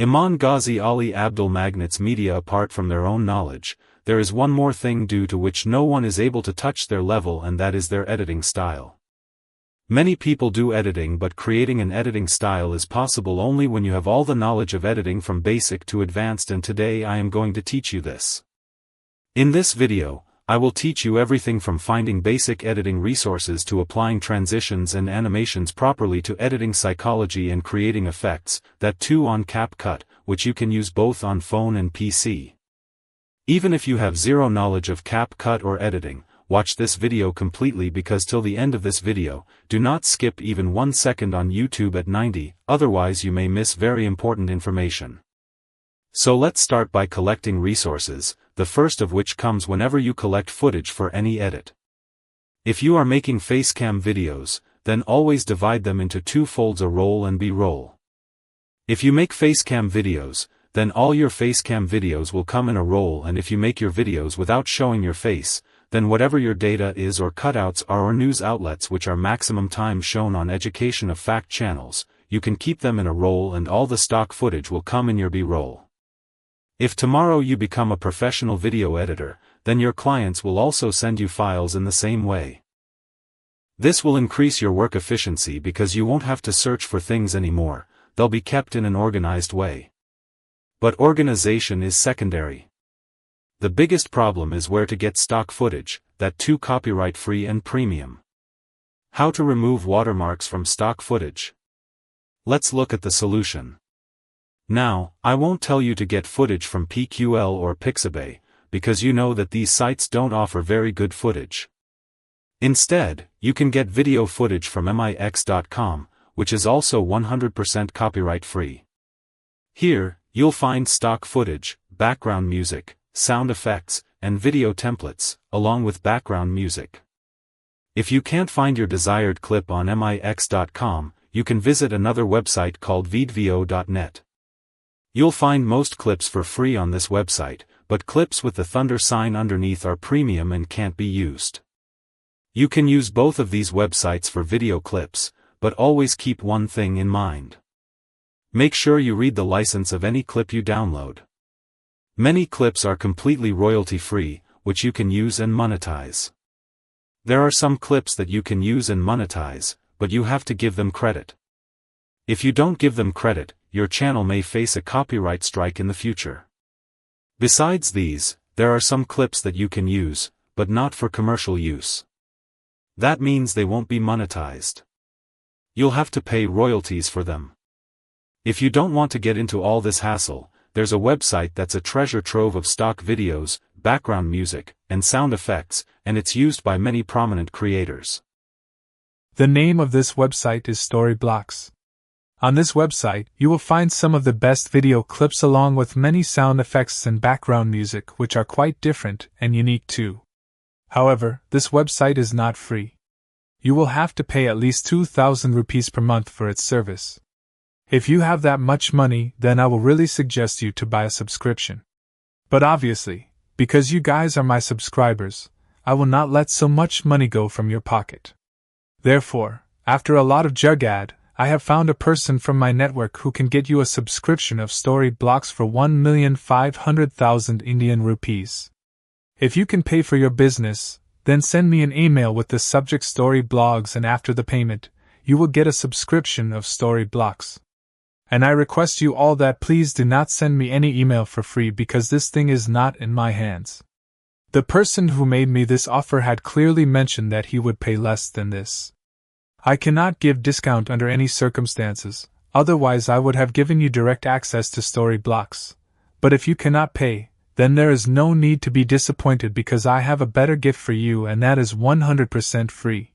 Imam Ghazi Ali Abdul magnets media apart from their own knowledge. There is one more thing due to which no one is able to touch their level, and that is their editing style. Many people do editing, but creating an editing style is possible only when you have all the knowledge of editing from basic to advanced, and today I am going to teach you this. In this video, I will teach you everything from finding basic editing resources to applying transitions and animations properly to editing psychology and creating effects, that too on CapCut, which you can use both on phone and PC. Even if you have zero knowledge of CapCut or editing, watch this video completely, because till the end of this video, do not skip even 1 second on YouTube at 90, otherwise you may miss very important information. So let's start by collecting resources, the first of which comes whenever you collect footage for any edit. If you are making facecam videos, then always divide them into 2 folds: A roll and B-roll. If you make facecam videos, then all your facecam videos will come in a roll, and if you make your videos without showing your face, then whatever your data is or cutouts are or news outlets which are maximum time shown on education of fact channels, you can keep them in a roll, and all the stock footage will come in your B-roll. If tomorrow you become a professional video editor, then your clients will also send you files in the same way. This will increase your work efficiency because you won't have to search for things anymore, they'll be kept in an organized way. But organization is secondary. The biggest problem is where to get stock footage, that too copyright-free and premium. How to remove watermarks from stock footage. Let's look at the solution. Now, I won't tell you to get footage from PQL or Pixabay, because you know that these sites don't offer very good footage. Instead, you can get video footage from mix.com, which is also 100% copyright-free. Here, you'll find stock footage, background music, sound effects, and video templates, along with background music. If you can't find your desired clip on mix.com, you can visit another website called vidvio.net. You'll find most clips for free on this website, but clips with the thunder sign underneath are premium and can't be used. You can use both of these websites for video clips, but always keep one thing in mind. Make sure you read the license of any clip you download. Many clips are completely royalty-free, which you can use and monetize. There are some clips that you can use and monetize, but you have to give them credit. If you don't give them credit, your channel may face a copyright strike in the future. Besides these, there are some clips that you can use, but not for commercial use. That means they won't be monetized. You'll have to pay royalties for them. If you don't want to get into all this hassle, there's a website that's a treasure trove of stock videos, background music, and sound effects, and it's used by many prominent creators. The name of this website is Storyblocks. On this website, you will find some of the best video clips along with many sound effects and background music which are quite different and unique too. However, this website is not free. You will have to pay at least 2,000 rupees per month for its service. If you have that much money, then I will really suggest you to buy a subscription. But obviously, because you guys are my subscribers, I will not let so much money go from your pocket. Therefore, after a lot of jugad, I have found a person from my network who can get you a subscription of Storyblocks for 1,500,000 Indian rupees. If you can pay for your business, then send me an email with the subject Storyblogs, and after the payment, you will get a subscription of Storyblocks. And I request you all that please do not send me any email for free, because this thing is not in my hands. The person who made me this offer had clearly mentioned that he would pay less than this. I cannot give discount under any circumstances, otherwise I would have given you direct access to Storyblocks. But if you cannot pay, then there is no need to be disappointed, because I have a better gift for you, and that is 100% free.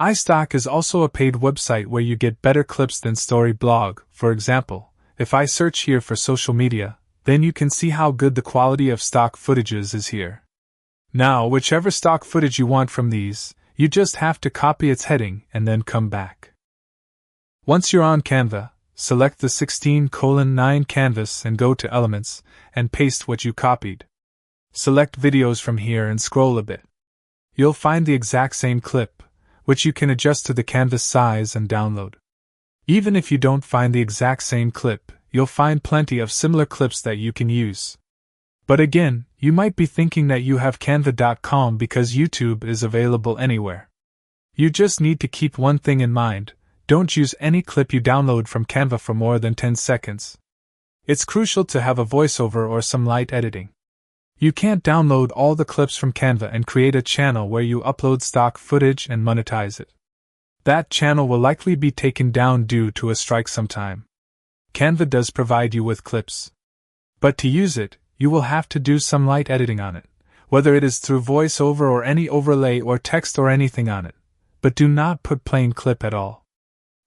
iStock is also a paid website where you get better clips than Storyblog. For example, if I search here for social media, then you can see how good the quality of stock footages is here. Now, whichever stock footage you want from these, you just have to copy its heading and then come back. Once you're on Canva, select the 16:9 canvas and go to Elements, and paste what you copied. Select Videos from here and scroll a bit. You'll find the exact same clip, which you can adjust to the canvas size and download. Even if you don't find the exact same clip, you'll find plenty of similar clips that you can use. But again, you might be thinking that you have Canva.com because YouTube is available anywhere. You just need to keep one thing in mind: don't use any clip you download from Canva for more than 10 seconds. It's crucial to have a voiceover or some light editing. You can't download all the clips from Canva and create a channel where you upload stock footage and monetize it. That channel will likely be taken down due to a strike sometime. Canva does provide you with clips. But to use it, you will have to do some light editing on it, whether it is through voiceover or any overlay or text or anything on it. But do not put plain clip at all.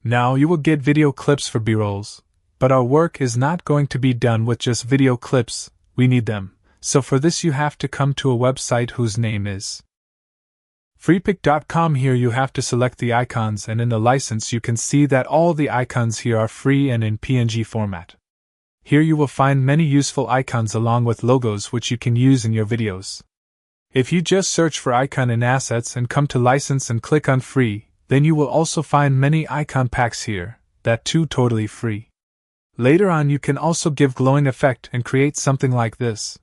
Now you will get video clips for B-rolls, but our work is not going to be done with just video clips. We need them, so for this you have to come to a website whose name is freepik.com. Here you have to select the icons, and in the license you can see that all the icons here are free and in PNG format. Here you will find many useful icons along with logos which you can use in your videos. If you just search for icon in assets and come to license and click on free, then you will also find many icon packs here, that too totally free. Later on you can also give glowing effect and create something like this.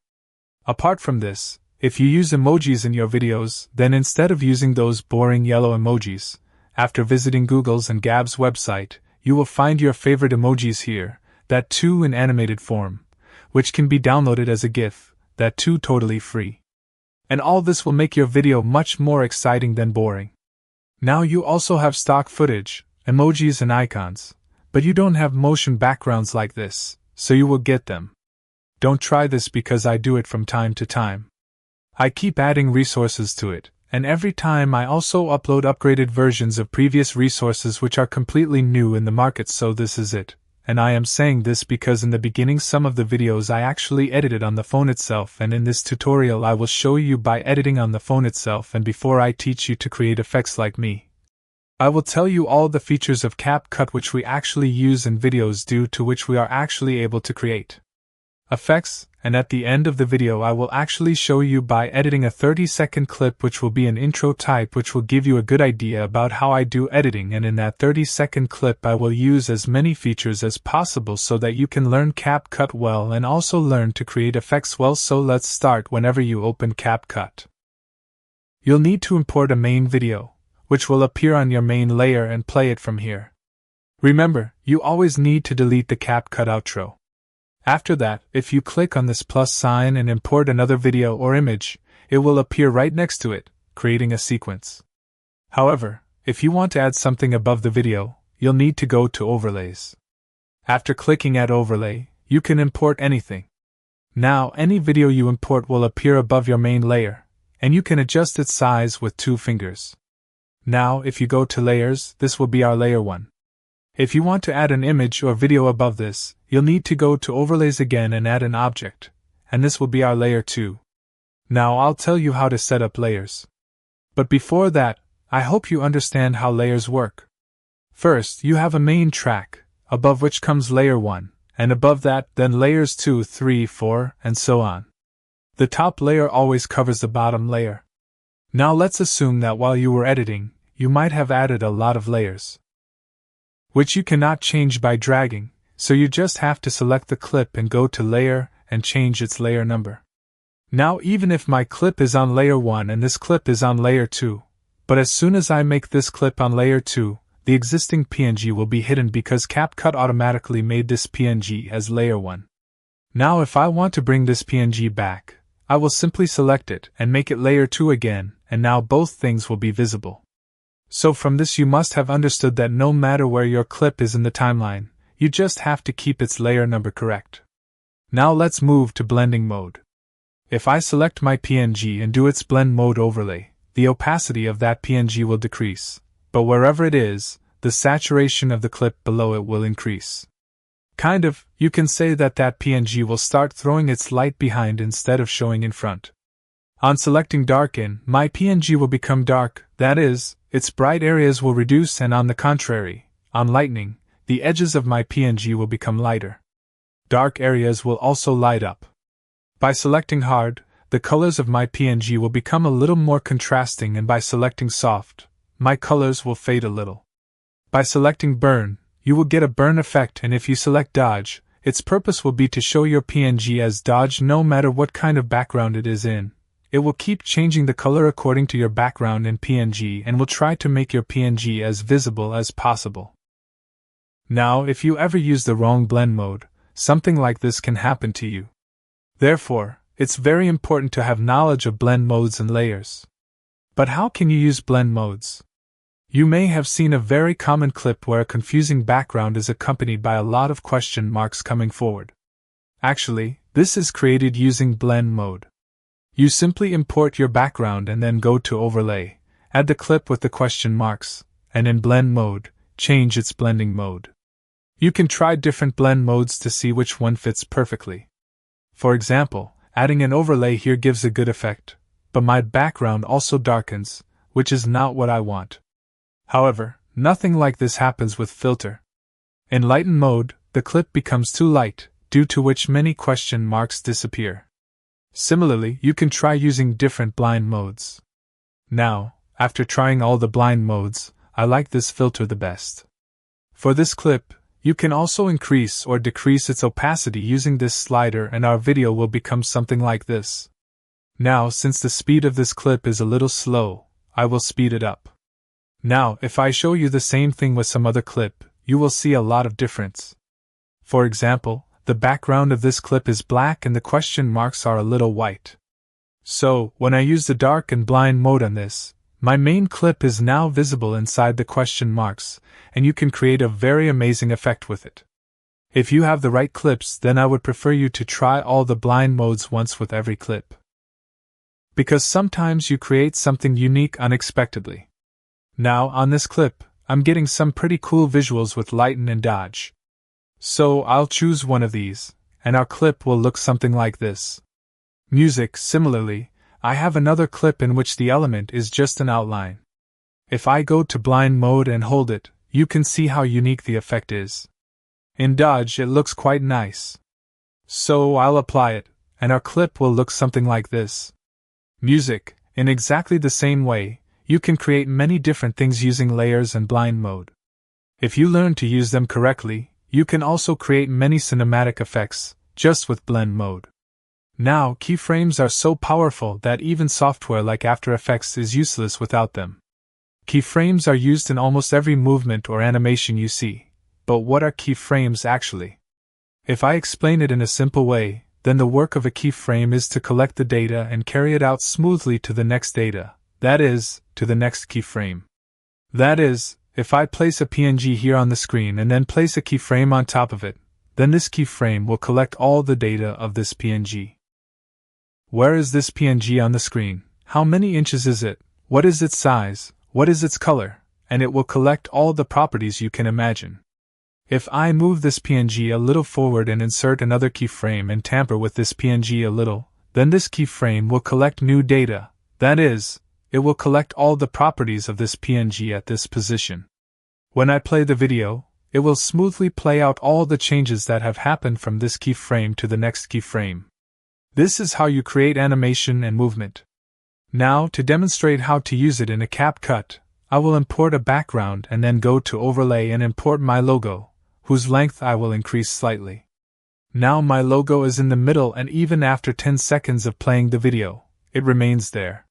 Apart from this, if you use emojis in your videos, then instead of using those boring yellow emojis, after visiting Google's and Gab's website, you will find your favorite emojis here, that too in animated form, which can be downloaded as a GIF, that too totally free. And all this will make your video much more exciting than boring. Now you also have stock footage, emojis and icons, but you don't have motion backgrounds like this, so you will get them. Don't try this because I do it from time to time. I keep adding resources to it, and every time I also upload upgraded versions of previous resources which are completely new in the market, so this is it. And I am saying this because in the beginning some of the videos I actually edited on the phone itself, and in this tutorial I will show you by editing on the phone itself, and before I teach you to create effects like me, I will tell you all the features of CapCut which we actually use in videos due to which we are actually able to create effects, and at the end of the video I will actually show you by editing a 30-second clip which will be an intro type which will give you a good idea about how I do editing, and in that 30-second clip I will use as many features as possible so that you can learn CapCut well and also learn to create effects well. So let's start. Whenever you open CapCut, you'll need to import a main video, which will appear on your main layer, and play it from here. Remember, you always need to delete the CapCut outro. After that, if you click on this plus sign and import another video or image, it will appear right next to it, creating a sequence. However, if you want to add something above the video, you'll need to go to Overlays. After clicking Add Overlay, you can import anything. Now, any video you import will appear above your main layer, and you can adjust its size with 2 fingers. Now, if you go to Layers, this will be our layer 1. If you want to add an image or video above this, you'll need to go to Overlays again and add an object, and this will be our layer 2. Now I'll tell you how to set up layers. But before that, I hope you understand how layers work. First, you have a main track, above which comes layer 1, and above that, then layers 2, 3, 4, and so on. The top layer always covers the bottom layer. Now let's assume that while you were editing, you might have added a lot of layers, which you cannot change by dragging, so you just have to select the clip and go to Layer and change its layer number. Now even if my clip is on layer 1 and this clip is on layer 2, but as soon as I make this clip on layer 2, the existing PNG will be hidden because CapCut automatically made this PNG as layer 1. Now if I want to bring this PNG back, I will simply select it and make it layer 2 again, and now both things will be visible. So from this you must have understood that no matter where your clip is in the timeline, you just have to keep its layer number correct. Now let's move to blending mode. If I select my PNG and do its blend mode overlay, the opacity of that PNG will decrease, but wherever it is, the saturation of the clip below it will increase. You can say that PNG will start throwing its light behind instead of showing in front. On selecting darken, my PNG will become dark, that is, its bright areas will reduce, and on the contrary, on lightening, the edges of my PNG will become lighter. Dark areas will also light up. By selecting hard, the colors of my PNG will become a little more contrasting, and by selecting soft, my colors will fade a little. By selecting burn, you will get a burn effect, and if you select dodge, its purpose will be to show your PNG as dodge no matter what kind of background it is in. It will keep changing the color according to your background in PNG and will try to make your PNG as visible as possible. Now, if you ever use the wrong blend mode, something like this can happen to you. Therefore, it's very important to have knowledge of blend modes and layers. But how can you use blend modes? You may have seen a very common clip where a confusing background is accompanied by a lot of question marks coming forward. Actually, this is created using blend mode. You simply import your background and then go to Overlay, add the clip with the question marks, and in blend mode, change its blending mode. You can try different blend modes to see which one fits perfectly. For example, adding an overlay here gives a good effect, but my background also darkens, which is not what I want. However, nothing like this happens with filter. In lighten mode, the clip becomes too light, due to which many question marks disappear. Similarly, you can try using different blind modes. Now, after trying all the blind modes, I like this filter the best. For this clip, you can also increase or decrease its opacity using this slider and our video will become something like this. Now, since the speed of this clip is a little slow, I will speed it up. Now, if I show you the same thing with some other clip, you will see a lot of difference. For example, the background of this clip is black and the question marks are a little white. So, when I use the dark and blind mode on this, my main clip is now visible inside the question marks, and you can create a very amazing effect with it. If you have the right clips, then I would prefer you to try all the blind modes once with every clip. Because sometimes you create something unique unexpectedly. Now, on this clip, I'm getting some pretty cool visuals with lighten and dodge. So, I'll choose one of these, and our clip will look something like this. Music, similarly, I have another clip in which the element is just an outline. If I go to blind mode and hold it, you can see how unique the effect is. In dodge, it looks quite nice. So, I'll apply it, and our clip will look something like this. Music, in exactly the same way, you can create many different things using layers and blind mode. If you learn to use them correctly, you can also create many cinematic effects, just with blend mode. Now, keyframes are so powerful that even software like After Effects is useless without them. Keyframes are used in almost every movement or animation you see, but what are keyframes actually? If I explain it in a simple way, then the work of a keyframe is to collect the data and carry it out smoothly to the next data, that is, to the next keyframe. That is, if I place a PNG here on the screen and then place a keyframe on top of it, then this keyframe will collect all the data of this PNG. Where is this PNG on the screen? How many inches is it? What is its size? What is its color? And it will collect all the properties you can imagine. If I move this PNG a little forward and insert another keyframe and tamper with this PNG a little, then this keyframe will collect new data, that is, it will collect all the properties of this PNG at this position. When I play the video, it will smoothly play out all the changes that have happened from this keyframe to the next keyframe. This is how you create animation and movement. Now, to demonstrate how to use it in a CapCut, I will import a background and then go to Overlay and import my logo, whose length I will increase slightly. Now my logo is in the middle and even after 10 seconds of playing the video, it remains there.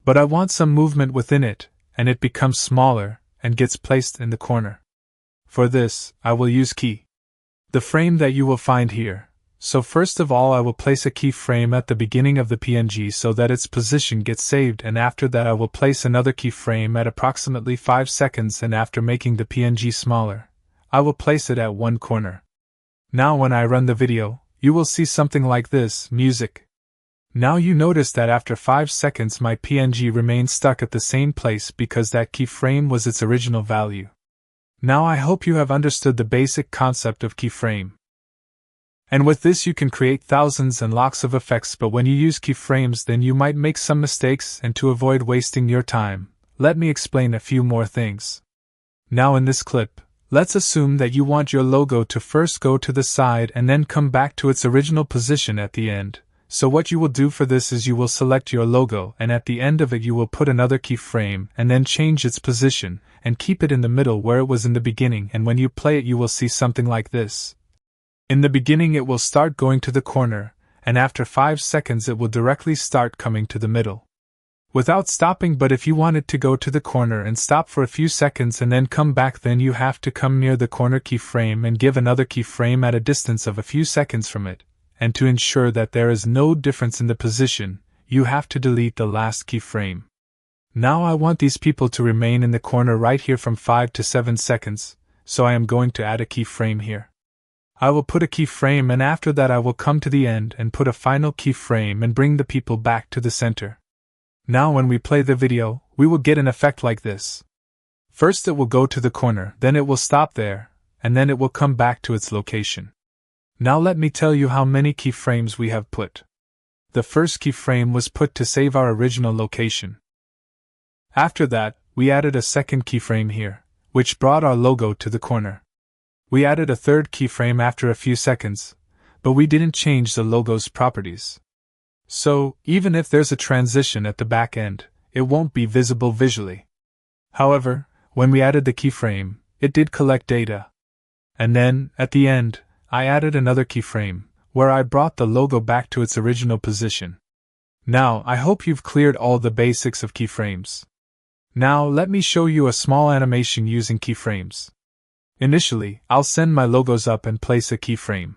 But I want some movement within it, and it becomes smaller, and gets placed in the corner. For this, I will use key. The frame that you will find here. So first of all I will place a keyframe at the beginning of the PNG so that its position gets saved, and after that I will place another keyframe at approximately 5 seconds, and after making the PNG smaller, I will place it at one corner. Now when I run the video, you will see something like this, music. Now you notice that after 5 seconds my PNG remains stuck at the same place because that keyframe was its original value. Now I hope you have understood the basic concept of keyframe. And with this you can create thousands and lots of effects, but when you use keyframes then you might make some mistakes, and to avoid wasting your time, let me explain a few more things. Now in this clip, let's assume that you want your logo to first go to the side and then come back to its original position at the end. So what you will do for this is you will select your logo, and at the end of it you will put another keyframe and then change its position and keep it in the middle where it was in the beginning, and when you play it you will see something like this. In the beginning it will start going to the corner, and after 5 seconds it will directly start coming to the middle. Without stopping, but if you want it to go to the corner and stop for a few seconds and then come back, then you have to come near the corner keyframe and give another keyframe at a distance of a few seconds from it, and to ensure that there is no difference in the position, you have to delete the last keyframe. Now I want these people to remain in the corner right here from 5 to 7 seconds, so I am going to add a keyframe here. I will put a keyframe, and after that I will come to the end and put a final keyframe and bring the people back to the center. Now when we play the video, we will get an effect like this. First it will go to the corner, then it will stop there, and then it will come back to its location. Now let me tell you how many keyframes we have put. The first keyframe was put to save our original location. After that, we added a second keyframe here, which brought our logo to the corner. We added a third keyframe after a few seconds, but we didn't change the logo's properties. So, even if there's a transition at the back end, it won't be visible visually. However, when we added the keyframe, it did collect data. And then, at the end, I added another keyframe, where I brought the logo back to its original position. Now, I hope you've cleared all the basics of keyframes. Now, let me show you a small animation using keyframes. Initially, I'll send my logos up and place a keyframe.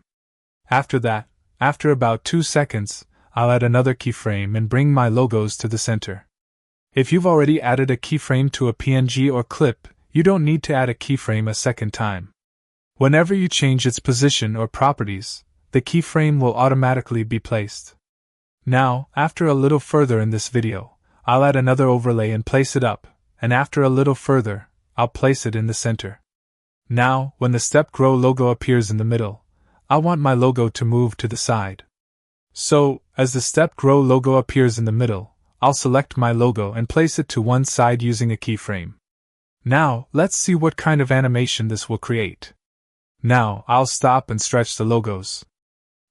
After that, after about 2 seconds, I'll add another keyframe and bring my logos to the center. If you've already added a keyframe to a PNG or clip, you don't need to add a keyframe a second time. Whenever you change its position or properties, the keyframe will automatically be placed. Now, after a little further in this video, I'll add another overlay and place it up, and after a little further, I'll place it in the center. Now, when the Step Grow logo appears in the middle, I want my logo to move to the side. So, as the Step Grow logo appears in the middle, I'll select my logo and place it to one side using a keyframe. Now, let's see what kind of animation this will create. Now, I'll stop and stretch the logos.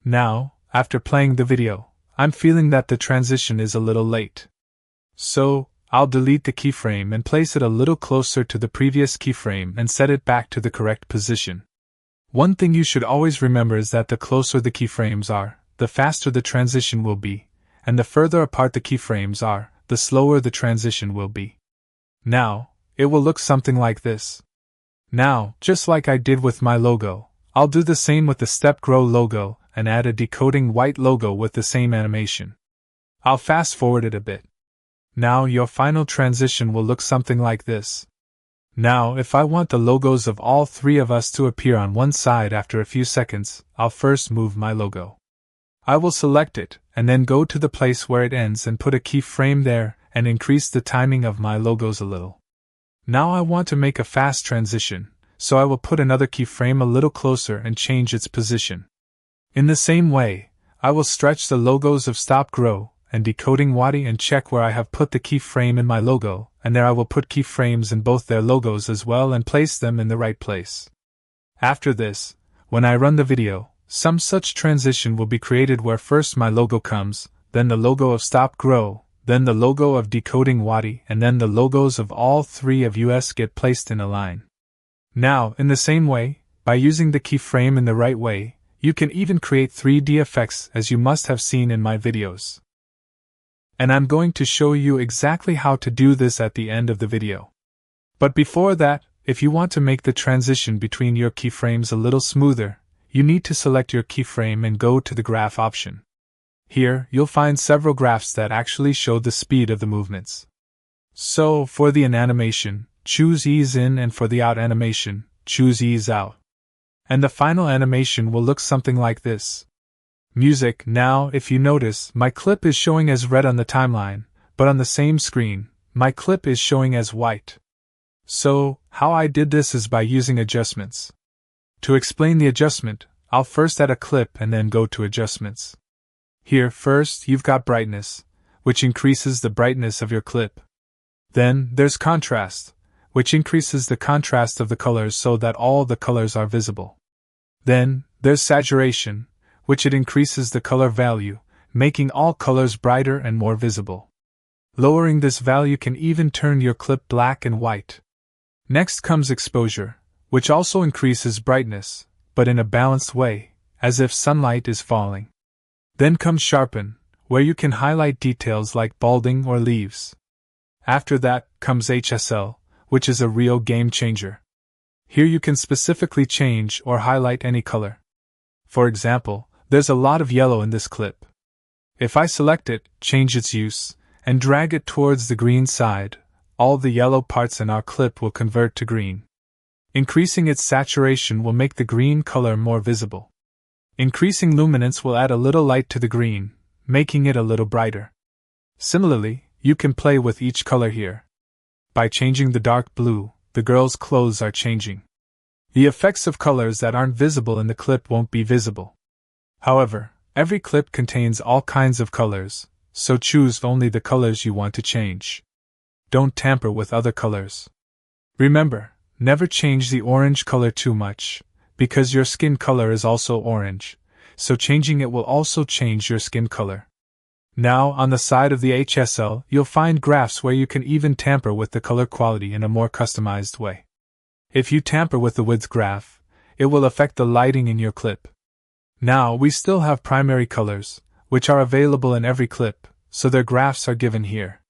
Now, after playing the video, I'm feeling that the transition is a little late. So, I'll delete the keyframe and place it a little closer to the previous keyframe and set it back to the correct position. One thing you should always remember is that the closer the keyframes are, the faster the transition will be, and the further apart the keyframes are, the slower the transition will be. Now, it will look something like this. Now, just like I did with my logo, I'll do the same with the Step Grow logo and add a decoding white logo with the same animation. I'll fast forward it a bit. Now your final transition will look something like this. Now, if I want the logos of all three of us to appear on one side after a few seconds, I'll first move my logo. I will select it, and then go to the place where it ends and put a keyframe there, and increase the timing of my logos a little. Now I want to make a fast transition, so I will put another keyframe a little closer and change its position. In the same way, I will stretch the logos of Stop Grow and Decoding Wadi and check where I have put the keyframe in my logo, and there I will put keyframes in both their logos as well and place them in the right place. After this, when I run the video, some such transition will be created where first my logo comes, then the logo of Stop Grow, then the logo of Decoding Wadi, and then the logos of all three of us get placed in a line. Now, in the same way, by using the keyframe in the right way, you can even create 3D effects as you must have seen in my videos. And I'm going to show you exactly how to do this at the end of the video. But before that, if you want to make the transition between your keyframes a little smoother, you need to select your keyframe and go to the graph option. Here, you'll find several graphs that actually show the speed of the movements. So, for the in animation, choose ease in, and for the out animation, choose ease out. And the final animation will look something like this. Music. Now, if you notice, my clip is showing as red on the timeline, but on the same screen, my clip is showing as white. So, how I did this is by using adjustments. To explain the adjustment, I'll first add a clip and then go to adjustments. Here, first, you've got brightness, which increases the brightness of your clip. Then, there's contrast, which increases the contrast of the colors so that all the colors are visible. Then, there's saturation, which it increases the color value, making all colors brighter and more visible. Lowering this value can even turn your clip black and white. Next comes exposure, which also increases brightness, but in a balanced way, as if sunlight is falling. Then comes Sharpen, where you can highlight details like balding or leaves. After that comes HSL, which is a real game changer. Here you can specifically change or highlight any color. For example, there's a lot of yellow in this clip. If I select it, change its use, and drag it towards the green side, all the yellow parts in our clip will convert to green. Increasing its saturation will make the green color more visible. Increasing luminance will add a little light to the green, making it a little brighter. Similarly, you can play with each color here. By changing the dark blue, the girl's clothes are changing. The effects of colors that aren't visible in the clip won't be visible. However, every clip contains all kinds of colors, so choose only the colors you want to change. Don't tamper with other colors. Remember, never change the orange color too much, because your skin color is also orange, so changing it will also change your skin color. Now, on the side of the HSL, you'll find graphs where you can even tamper with the color quality in a more customized way. If you tamper with the width graph, it will affect the lighting in your clip. Now, we still have primary colors, which are available in every clip, so their graphs are given here.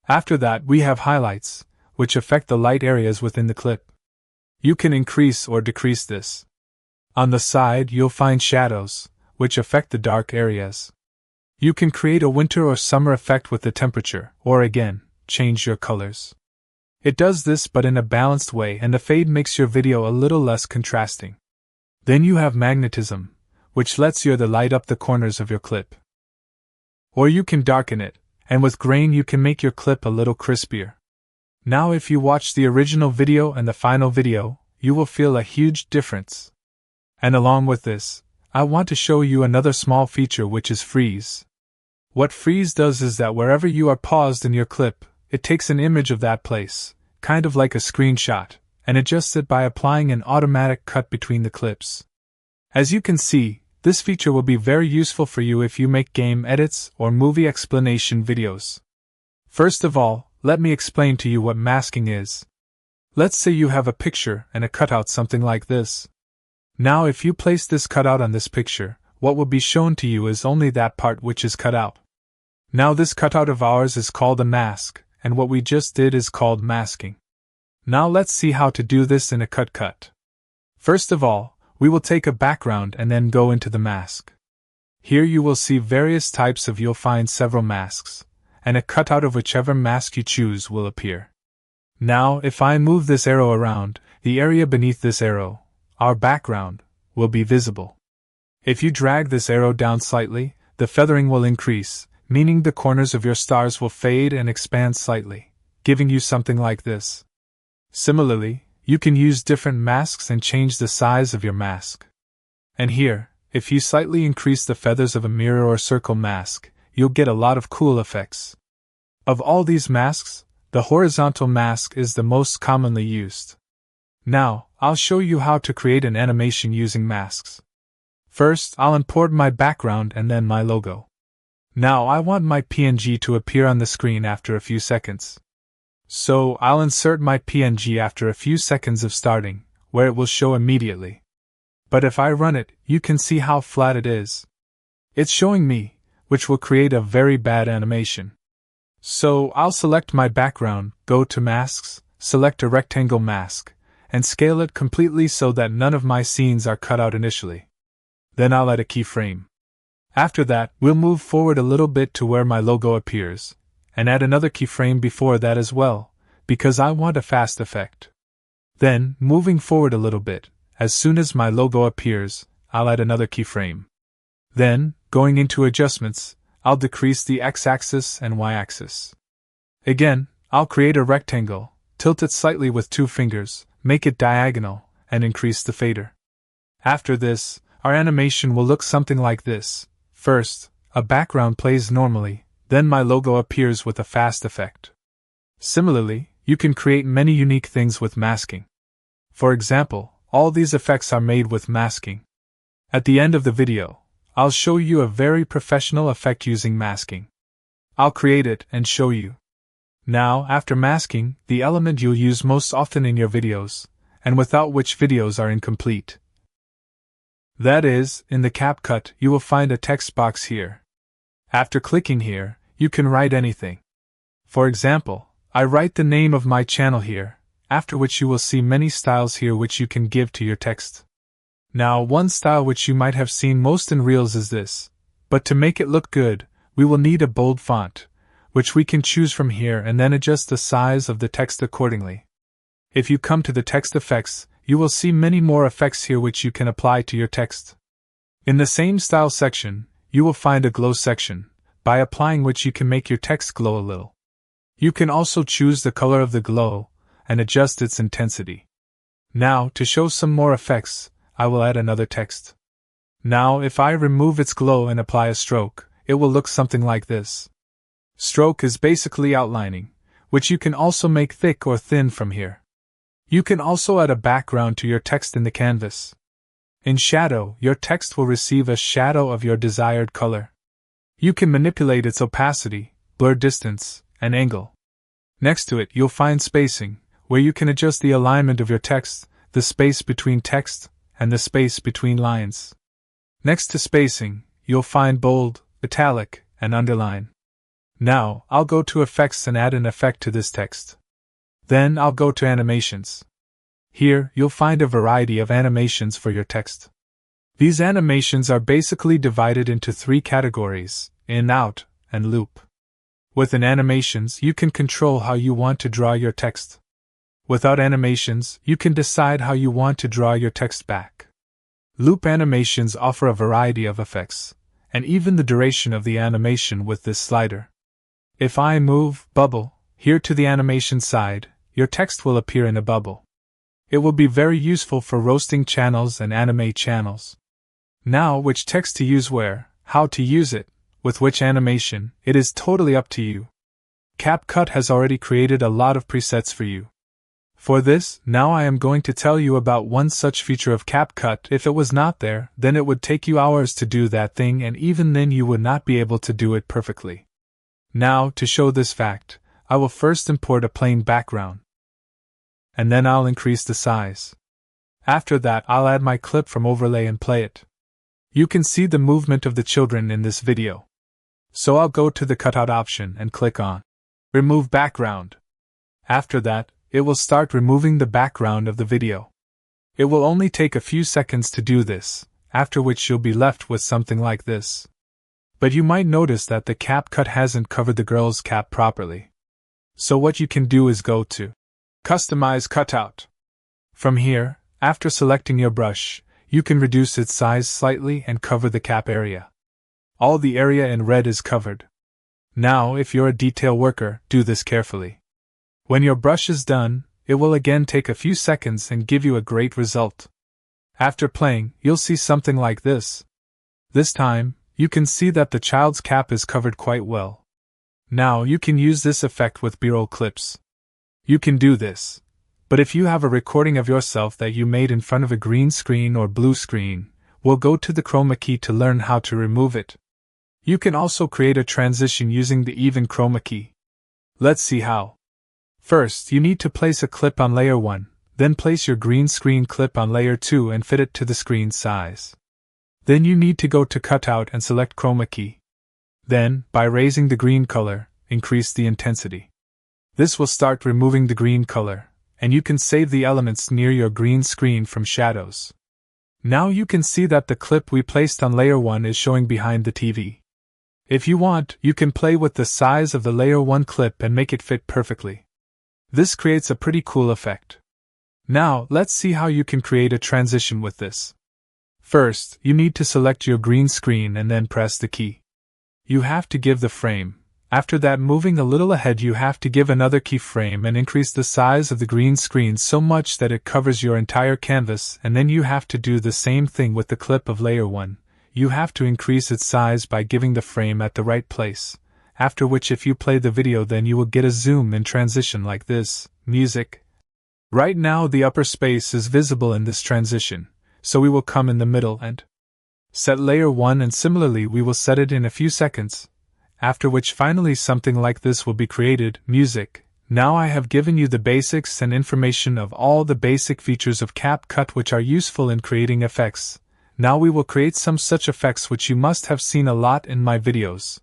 After that, we have highlights, which affect the light areas within the clip. You can increase or decrease this. On the side, you'll find shadows, which affect the dark areas. You can create a winter or summer effect with the temperature, or again, change your colors. It does this but in a balanced way, and the fade makes your video a little less contrasting. Then you have magnetism, which lets you light up the corners of your clip. Or you can darken it, and with grain you can make your clip a little crispier. Now if you watch the original video and the final video, you will feel a huge difference. And along with this, I want to show you another small feature, which is freeze. What freeze does is that wherever you are paused in your clip, it takes an image of that place, kind of like a screenshot, and adjusts it by applying an automatic cut between the clips. As you can see, this feature will be very useful for you if you make game edits or movie explanation videos. First of all, let me explain to you what masking is. Let's say you have a picture and a cutout, something like this. Now if you place this cutout on this picture, what will be shown to you is only that part which is cut out. Now this cutout of ours is called a mask, and what we just did is called masking. Now let's see how to do this in a cut. First of all, we will take a background and then go into the mask. Here you will see various types of, you'll find several masks, and a cutout of whichever mask you choose will appear. Now if I move this arrow around, the area beneath this arrow, our background, will be visible. If you drag this arrow down slightly, the feathering will increase, meaning the corners of your stars will fade and expand slightly, giving you something like this. Similarly, you can use different masks and change the size of your mask. And here, if you slightly increase the feathers of a mirror or circle mask, you'll get a lot of cool effects. Of all these masks, the horizontal mask is the most commonly used. Now, I'll show you how to create an animation using masks. First, I'll import my background and then my logo. Now I want my PNG to appear on the screen after a few seconds. So I'll insert my PNG after a few seconds of starting, where it will show immediately. But if I run it, you can see how flat it is. It's showing me, which will create a very bad animation. So I'll select my background, go to Masks, select a rectangle mask, and scale it completely so that none of my scenes are cut out initially. Then I'll add a keyframe. After that, we'll move forward a little bit to where my logo appears, and add another keyframe before that as well, because I want a fast effect. Then, moving forward a little bit, as soon as my logo appears, I'll add another keyframe. Then, going into adjustments, I'll decrease the x-axis and y-axis. Again, I'll create a rectangle, tilt it slightly with 2 fingers, make it diagonal, and increase the fader. After this, our animation will look something like this. First, a background plays normally, then my logo appears with a fast effect. Similarly, you can create many unique things with masking. For example, all these effects are made with masking. At the end of the video, I'll show you a very professional effect using masking. I'll create it and show you. Now, after masking, the element you'll use most often in your videos, and without which videos are incomplete. That is, in the CapCut, you will find a text box here. After clicking here, you can write anything. For example, I write the name of my channel here, after which you will see many styles here which you can give to your text. Now, one style which you might have seen most in Reels is this, but to make it look good, we will need a bold font, which we can choose from here and then adjust the size of the text accordingly. If you come to the text effects, you will see many more effects here which you can apply to your text. In the same style section, you will find a glow section, by applying which you can make your text glow a little. You can also choose the color of the glow, and adjust its intensity. Now, to show some more effects, I will add another text. Now, if I remove its glow and apply a stroke, it will look something like this. Stroke is basically outlining, which you can also make thick or thin from here. You can also add a background to your text in the canvas. In shadow, your text will receive a shadow of your desired color. You can manipulate its opacity, blur distance, and angle. Next to it, you'll find spacing, where you can adjust the alignment of your text, the space between text, and the space between lines. Next to spacing, you'll find bold, italic, and underline. Now, I'll go to effects and add an effect to this text. Then I'll go to animations. Here, you'll find a variety of animations for your text. These animations are basically divided into 3 categories: in, out, and loop. Within animations, you can control how you want to draw your text. Without animations, you can decide how you want to draw your text back. Loop animations offer a variety of effects, and even the duration of the animation with this slider. If I move bubble here to the animation side, your text will appear in a bubble. It will be very useful for roasting channels and anime channels. Now, which text to use where, how to use it, with which animation, it is totally up to you. CapCut has already created a lot of presets for you. For this, now I am going to tell you about one such feature of CapCut. If it was not there, then it would take you hours to do that thing, and even then you would not be able to do it perfectly. Now, to show this fact, I will first import a plain background. And then I'll increase the size. After that, I'll add my clip from overlay and play it. You can see the movement of the children in this video. So I'll go to the cutout option and click on Remove Background. After that, it will start removing the background of the video. It will only take a few seconds to do this, after which you'll be left with something like this. But you might notice that the CapCut hasn't covered the girl's cap properly. So what you can do is go to Customize Cutout. From here, after selecting your brush, you can reduce its size slightly and cover the cap area. All the area in red is covered. Now, if you're a detail worker, do this carefully. When your brush is done, it will again take a few seconds and give you a great result. After playing, you'll see something like this. This time, you can see that the child's cap is covered quite well. Now you can use this effect with B-roll clips. You can do this, but if you have a recording of yourself that you made in front of a green screen or blue screen, we'll go to the chroma key to learn how to remove it. You can also create a transition using the even chroma key. Let's see how. First, you need to place a clip on layer 1, then place your green screen clip on layer 2 and fit it to the screen size. Then you need to go to Cutout and select Chroma key. Then, by raising the green color, increase the intensity. This will start removing the green color, and you can save the elements near your green screen from shadows. Now you can see that the clip we placed on layer 1 is showing behind the TV. If you want, you can play with the size of the layer 1 clip and make it fit perfectly. This creates a pretty cool effect. Now, let's see how you can create a transition with this. First, you need to select your green screen and then press the key. You have to give the frame. After that, moving a little ahead, you have to give another keyframe and increase the size of the green screen so much that it covers your entire canvas, and then you have to do the same thing with the clip of layer 1. You have to increase its size by giving the frame at the right place, after which if you play the video then you will get a zoom in transition like this, music. Right now the upper space is visible in this transition, so we will come in the middle and set layer 1, and similarly we will set it in a few seconds, after which finally something like this will be created, music. Now I have given you the basics and information of all the basic features of CapCut which are useful in creating effects. Now we will create some such effects which you must have seen a lot in my videos.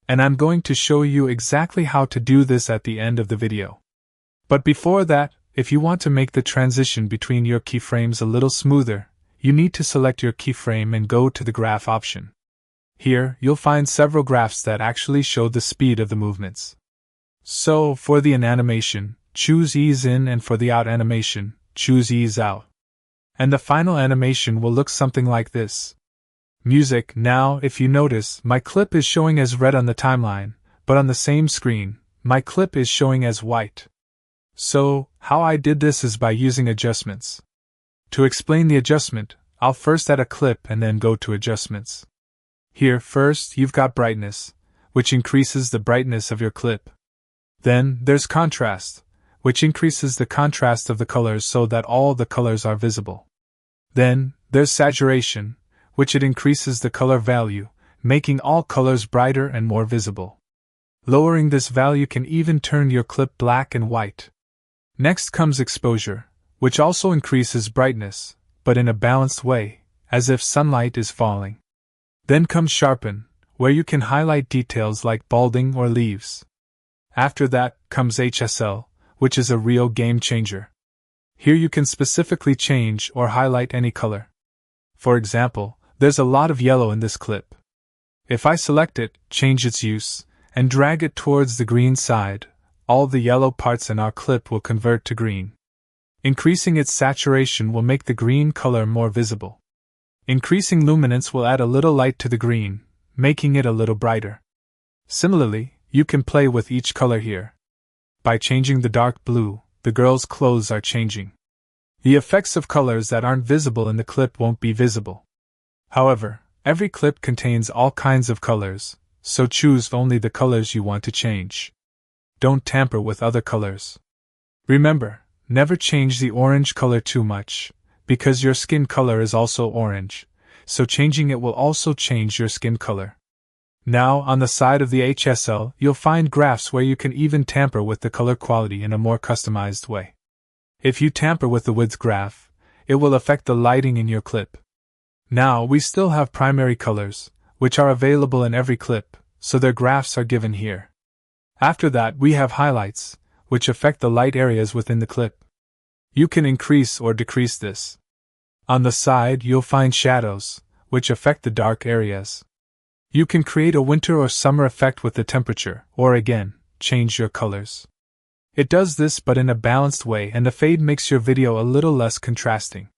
And I'm going to show you exactly how to do this at the end of the video. But before that, if you want to make the transition between your keyframes a little smoother, you need to select your keyframe and go to the graph option. Here, you'll find several graphs that actually show the speed of the movements. So, for the in animation, choose ease in, and for the out animation, choose ease out. And the final animation will look something like this. Music. Now, if you notice, my clip is showing as red on the timeline, but on the same screen, my clip is showing as white. So, how I did this is by using adjustments. To explain the adjustment, I'll first add a clip and then go to adjustments. Here, first, you've got brightness, which increases the brightness of your clip. Then, there's contrast, which increases the contrast of the colors so that all the colors are visible. Then, there's saturation, which it increases the color value, making all colors brighter and more visible. Lowering this value can even turn your clip black and white. Next comes exposure, which also increases brightness, but in a balanced way, as if sunlight is falling. Then comes sharpen, where you can highlight details like balding or leaves. After that comes HSL, which is a real game changer. Here you can specifically change or highlight any color. For example, there's a lot of yellow in this clip. If I select it, change its use, and drag it towards the green side, all the yellow parts in our clip will convert to green. Increasing its saturation will make the green color more visible. Increasing luminance will add a little light to the green, making it a little brighter. Similarly, you can play with each color here. By changing the dark blue, the girl's clothes are changing. The effects of colors that aren't visible in the clip won't be visible. However, every clip contains all kinds of colors, so choose only the colors you want to change. Don't tamper with other colors. Remember, never change the orange color too much, because your skin color is also orange, so changing it will also change your skin color. Now, on the side of the HSL, you'll find graphs where you can even tamper with the color quality in a more customized way. If you tamper with the width graph, it will affect the lighting in your clip. Now, we still have primary colors, which are available in every clip, so their graphs are given here. After that, we have highlights, which affect the light areas within the clip. You can increase or decrease this. On the side, you'll find shadows, which affect the dark areas. You can create a winter or summer effect with the temperature, or again, change your colors. It does this but in a balanced way, and the fade makes your video a little less contrasting.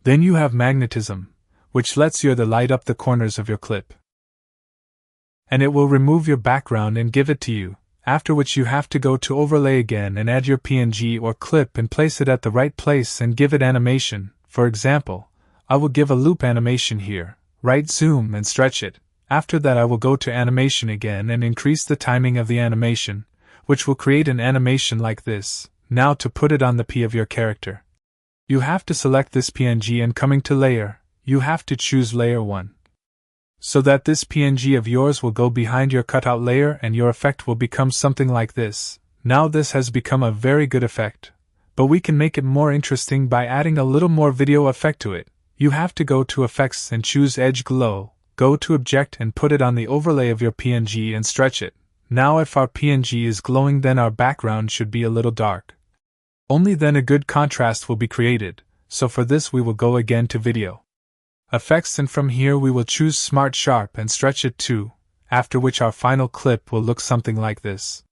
Then you have magnetism, which lets you light up the corners of your clip. And it will remove your background and give it to you, after which you have to go to overlay again and add your PNG or clip and place it at the right place and give it animation. For example, I will give a loop animation here, right zoom and stretch it. After that I will go to animation again and increase the timing of the animation, which will create an animation like this. Now to put it on the P of your character. You have to select this PNG and coming to layer, you have to choose layer 1. So that this PNG of yours will go behind your cutout layer and your effect will become something like this. Now this has become a very good effect, but we can make it more interesting by adding a little more video effect to it. You have to go to effects and choose edge glow. Go to object and put it on the overlay of your PNG and stretch it. Now if our PNG is glowing, then our background should be a little dark. Only then a good contrast will be created, so for this we will go again to video effects, and from here we will choose Smart Sharp and stretch it too, after which our final clip will look something like this.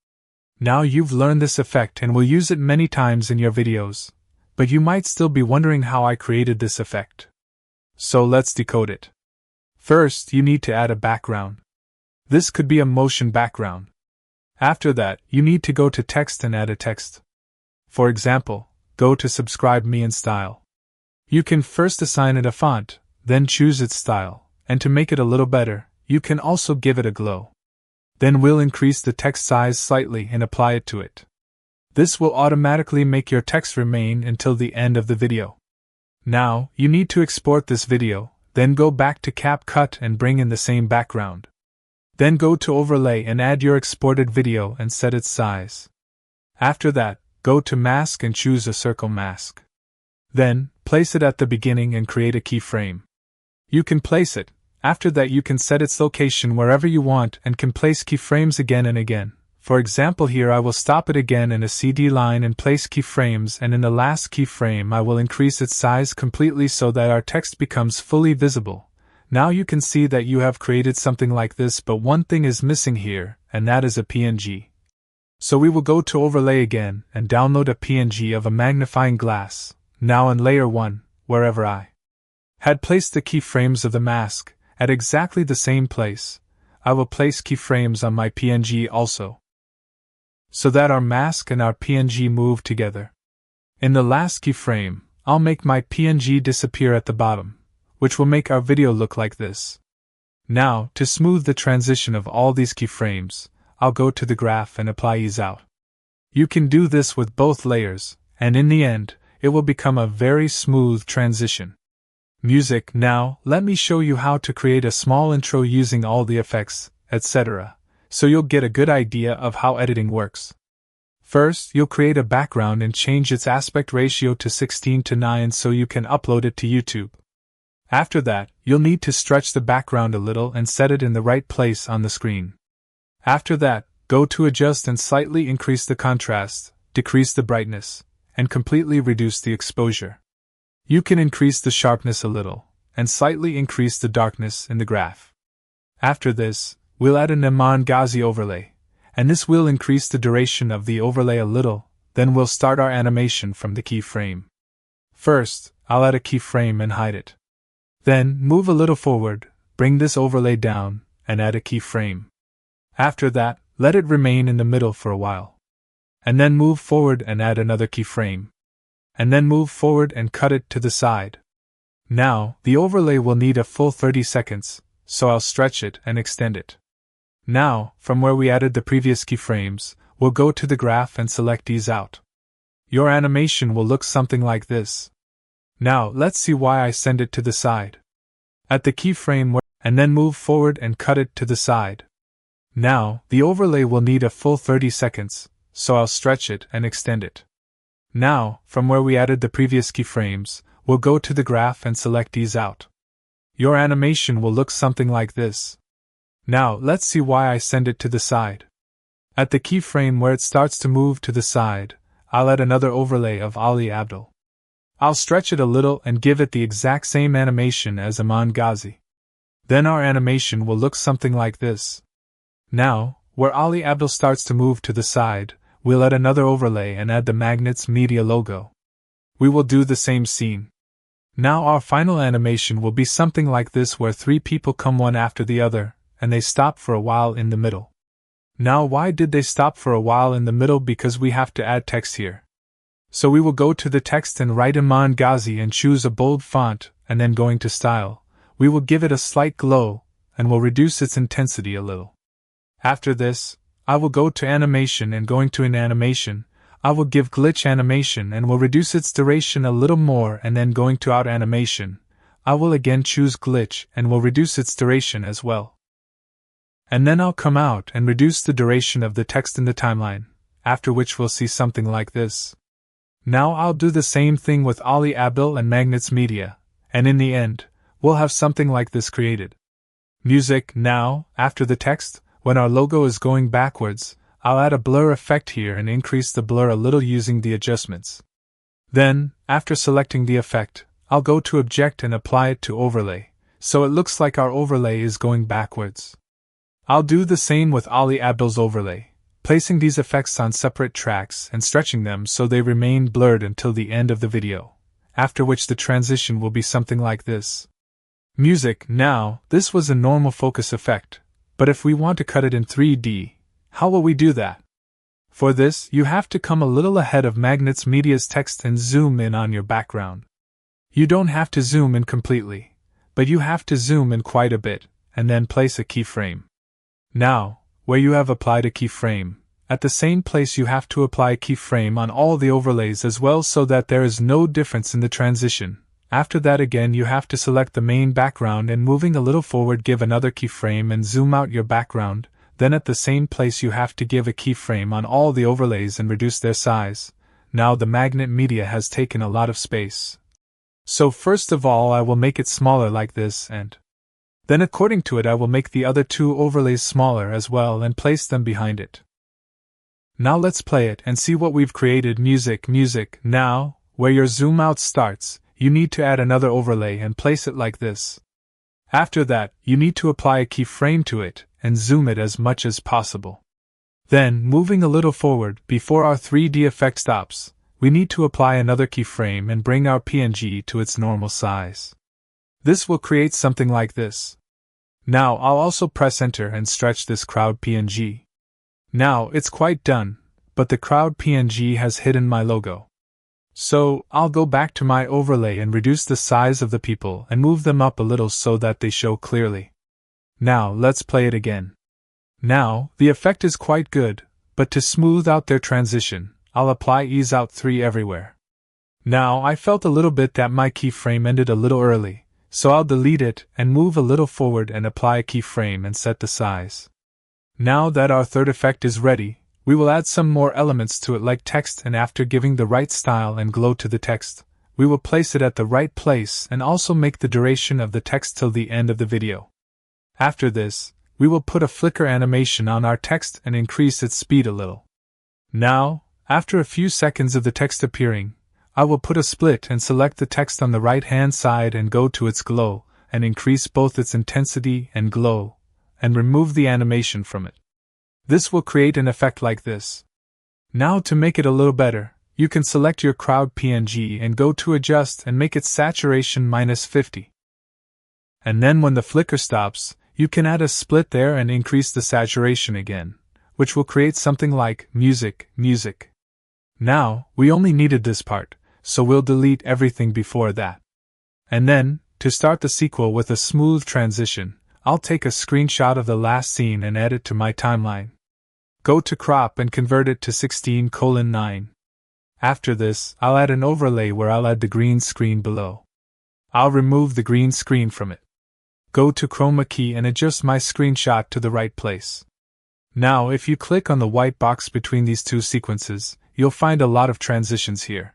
Now you've learned this effect and will use it many times in your videos, but you might still be wondering how I created this effect. So let's decode it. First, you need to add a background. This could be a motion background. After that, you need to go to text and add a text. For example, go to Subscribe Me and Style. You can first assign it a font, then choose its style, and to make it a little better, you can also give it a glow. Then we'll increase the text size slightly and apply it to it. This will automatically make your text remain until the end of the video. Now, you need to export this video. Then go back to CapCut and bring in the same background. Then go to Overlay and add your exported video and set its size. After that, go to Mask and choose a circle mask. Then, place it at the beginning and create a keyframe. You can place it. After that you can set its location wherever you want and can place keyframes again and again. For example, here I will stop it again in a CD line and place keyframes, and in the last keyframe I will increase its size completely so that our text becomes fully visible. Now you can see that you have created something like this, but one thing is missing here, and that is a PNG. So we will go to Overlay again and download a PNG of a magnifying glass. Now in layer 1, wherever I had placed the keyframes of the mask, at exactly the same place, I will place keyframes on my PNG also, so that our mask and our PNG move together. In the last keyframe, I'll make my PNG disappear at the bottom, which will make our video look like this. Now, to smooth the transition of all these keyframes, I'll go to the graph and apply ease out. You can do this with both layers, and in the end, it will become a very smooth transition. Music. Now, let me show you how to create a small intro using all the effects, etc., so you'll get a good idea of how editing works. First, you'll create a background and change its aspect ratio to 16:9 so you can upload it to YouTube. After that, you'll need to stretch the background a little and set it in the right place on the screen. After that, go to Adjust and slightly increase the contrast, decrease the brightness, and completely reduce the exposure. You can increase the sharpness a little, and slightly increase the darkness in the graph. After this, we'll add an Iman Ghazi overlay, and this will increase the duration of the overlay a little. Then we'll start our animation from the keyframe. First, I'll add a keyframe and hide it. Then, move a little forward, bring this overlay down, and add a keyframe. After that, let it remain in the middle for a while. And then move forward and add another keyframe. And then move forward and cut it to the side. Now, the overlay will need a full 30 seconds, so I'll stretch it and extend it. Now, from where we added the previous keyframes, we'll go to the graph and select ease out. Your animation will look something like this. Now, let's see why I send it to the side. At the keyframe and then move forward and cut it to the side. Now, the overlay will need a full 30 seconds, so I'll stretch it and extend it. Now, from where we added the previous keyframes, we'll go to the graph and select ease out. Your animation will look something like this. Now, let's see why I send it to the side. At the keyframe where it starts to move to the side, I'll add another overlay of Ali Abdaal. I'll stretch it a little and give it the exact same animation as Iman Ghazi. Then our animation will look something like this. Now, where Ali Abdaal starts to move to the side, we'll add another overlay and add the Magnets Media logo. We will do the same scene. Now our final animation will be something like this, where three people come one after the other, and they stop for a while in the middle. Now why did they stop for a while in the middle? Because we have to add text here. So we will go to the text and write Iman Ghazi and choose a bold font, and then going to style, we will give it a slight glow, and will reduce its intensity a little. After this, I will go to animation, and going to an animation, I will give glitch animation and will reduce its duration a little more, and then going to out animation, I will again choose glitch and will reduce its duration as well. And then I'll come out and reduce the duration of the text in the timeline, after which we'll see something like this. Now I'll do the same thing with Ali Abdaal and Magnets Media, and in the end, we'll have something like this created. Music. Now, after the text, when our logo is going backwards, I'll add a blur effect here and increase the blur a little using the adjustments. Then, after selecting the effect, I'll go to Object and apply it to Overlay, so it looks like our overlay is going backwards. I'll do the same with Ali Abdaal's overlay, placing these effects on separate tracks and stretching them so they remain blurred until the end of the video, after which the transition will be something like this. Music. Now, this was a normal focus effect, but if we want to cut it in 3D, how will we do that? For this, you have to come a little ahead of Magnets Media's text and zoom in on your background. You don't have to zoom in completely, but you have to zoom in quite a bit, and then place a keyframe. Now, where you have applied a keyframe, at the same place you have to apply a keyframe on all the overlays as well so that there is no difference in the transition. After that again you have to select the main background and moving a little forward give another keyframe and zoom out your background, then at the same place you have to give a keyframe on all the overlays and reduce their size. Now the Magnet Media has taken a lot of space, So first of all I will make it smaller like this, and then according to it I will make the other two overlays smaller as well and place them behind it. Now let's play it and see what we've created. Music. Now, where your zoom out starts, you need to add another overlay and place it like this. After that, you need to apply a keyframe to it and zoom it as much as possible. Then, moving a little forward before our 3D effect stops, we need to apply another keyframe and bring our PNG to its normal size. This will create something like this. Now I'll also press enter and stretch this crowd PNG. Now it's quite done, but the crowd PNG has hidden my logo. So I'll go back to my overlay and reduce the size of the people and move them up a little so that they show clearly. Now let's play it again. Now, the effect is quite good, but to smooth out their transition, I'll apply Ease Out 3 everywhere. Now I felt a little bit that my keyframe ended a little early, so I'll delete it and move a little forward and apply a keyframe and set the size. Now that our third effect is ready, we will add some more elements to it like text, and after giving the right style and glow to the text, we will place it at the right place and also make the duration of the text till the end of the video. After this, we will put a flicker animation on our text and increase its speed a little. Now, after a few seconds of the text appearing, I will put a split and select the text on the right hand side and go to its glow, and increase both its intensity and glow, and remove the animation from it. This will create an effect like this. Now to make it a little better, you can select your crowd PNG and go to Adjust and make its saturation -50. And then when the flicker stops, you can add a split there and increase the saturation again, which will create something like music. Now, we only needed this part, so we'll delete everything before that. And then, to start the sequel with a smooth transition, I'll take a screenshot of the last scene and add it to my timeline. Go to crop and convert it to 16:9. After this, I'll add an overlay where I'll add the green screen below. I'll remove the green screen from it. Go to chroma key and adjust my screenshot to the right place. Now if you click on the white box between these two sequences, you'll find a lot of transitions here.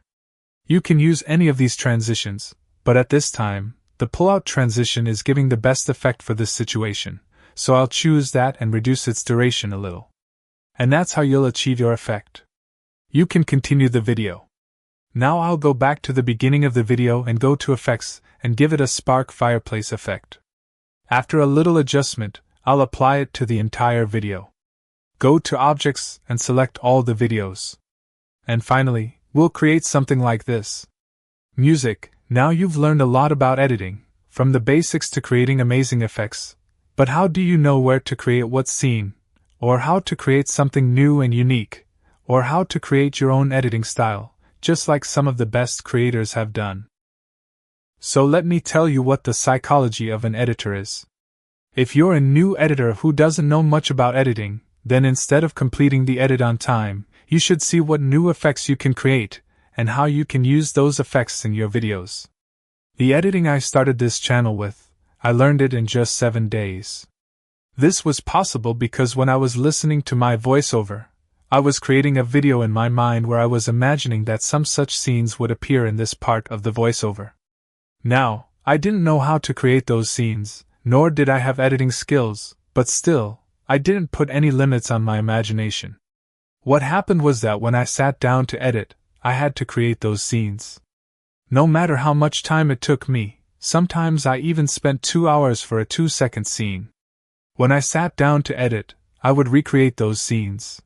You can use any of these transitions, but at this time, the pull-out transition is giving the best effect for this situation, so I'll choose that and reduce its duration a little. And that's how you'll achieve your effect. You can continue the video. Now I'll go back to the beginning of the video and go to Effects and give it a spark fireplace effect. After a little adjustment, I'll apply it to the entire video. Go to Objects and select all the videos. And finally, we'll create something like this. Music. Now you've learned a lot about editing, from the basics to creating amazing effects, but how do you know where to create what scene, or how to create something new and unique, or how to create your own editing style, just like some of the best creators have done? So let me tell you what the psychology of an editor is. If you're a new editor who doesn't know much about editing, then instead of completing the edit on time, you should see what new effects you can create, and how you can use those effects in your videos. The editing I started this channel with, I learned it in just 7 days. This was possible because when I was listening to my voiceover, I was creating a video in my mind where I was imagining that some such scenes would appear in this part of the voiceover. Now, I didn't know how to create those scenes, nor did I have editing skills, but still, I didn't put any limits on my imagination. What happened was that when I sat down to edit, I had to create those scenes. No matter how much time it took me, sometimes I even spent 2 hours for a 2-second scene. When I sat down to edit, I would recreate those scenes.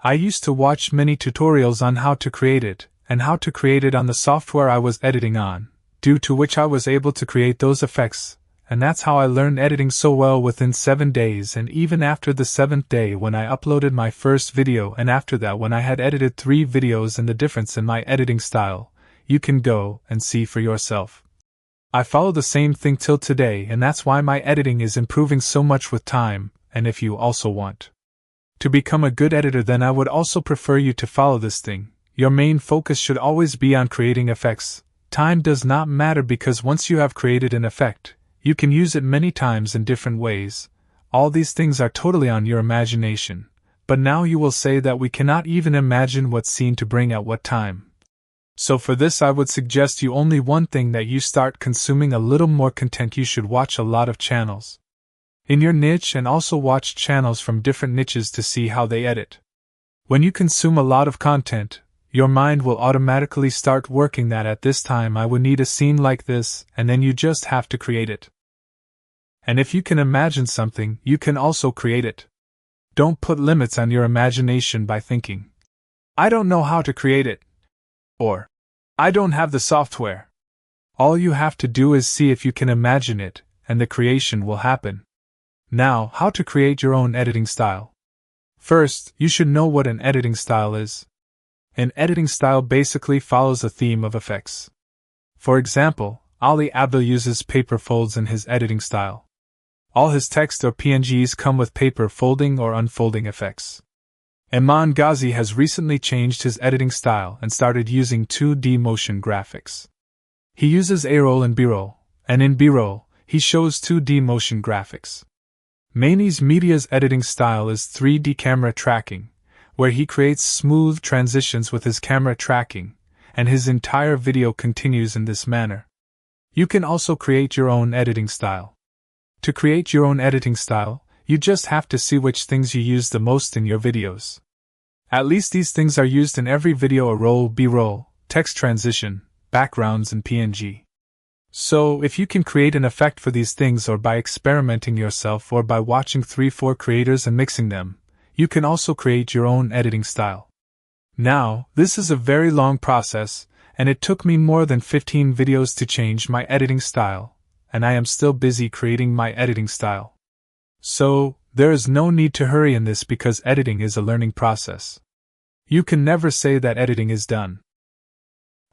I used to watch many tutorials on how to create it, and how to create it on the software I was editing on, due to which I was able to create those effects, and that's how I learned editing so well within 7 days. And even after the 7th day when I uploaded my first video, and after that when I had edited 3 videos, and the difference in my editing style, you can go and see for yourself. I follow the same thing till today, and that's why my editing is improving so much with time. And if you also want to become a good editor, then I would also prefer you to follow this thing. Your main focus should always be on creating effects. Time does not matter, because once you have created an effect, you can use it many times in different ways. All these things are totally on your imagination. But now you will say that we cannot even imagine what scene to bring at what time. So for this I would suggest you only one thing: that you start consuming a little more content. You should watch a lot of channels in your niche and also watch channels from different niches to see how they edit. When you consume a lot of content, your mind will automatically start working that at this time I would need a scene like this, and then you just have to create it. And if you can imagine something, you can also create it. Don't put limits on your imagination by thinking, I don't know how to create it, or I don't have the software. All you have to do is see if you can imagine it, and the creation will happen. Now, how to create your own editing style. First, you should know what an editing style is. An editing style basically follows a theme of effects. For example, Ali Abdaal uses paper folds in his editing style. All his text or PNGs come with paper folding or unfolding effects. Iman Ghazi has recently changed his editing style and started using 2D motion graphics. He uses A-roll and B-roll, and in B-roll, he shows 2D motion graphics. Manies Media's editing style is 3D camera tracking, where he creates smooth transitions with his camera tracking, and his entire video continues in this manner. You can also create your own editing style. To create your own editing style, you just have to see which things you use the most in your videos. At least these things are used in every video: a roll, B-roll, text transition, backgrounds, and PNG. So, if you can create an effect for these things, or by experimenting yourself, or by watching 3-4 creators and mixing them, you can also create your own editing style. Now, this is a very long process, and it took me more than 15 videos to change my editing style, and I am still busy creating my editing style. So, there is no need to hurry in this because editing is a learning process. You can never say that editing is done.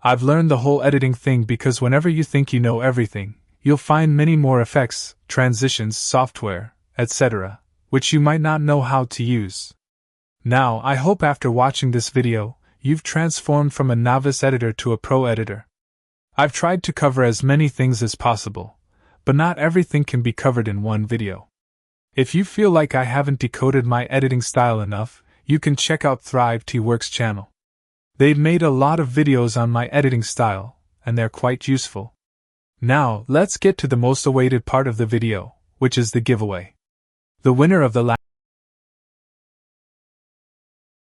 I've learned the whole editing thing because whenever you think you know everything, you'll find many more effects, transitions, software, etc., which you might not know how to use. Now, I hope after watching this video, you've transformed from a novice editor to a pro editor. I've tried to cover as many things as possible, but not everything can be covered in one video. If you feel like I haven't decoded my editing style enough, you can check out Thrive T Works channel. They've made a lot of videos on my editing style, and they're quite useful. Now, let's get to the most awaited part of the video, which is the giveaway. The winner of the last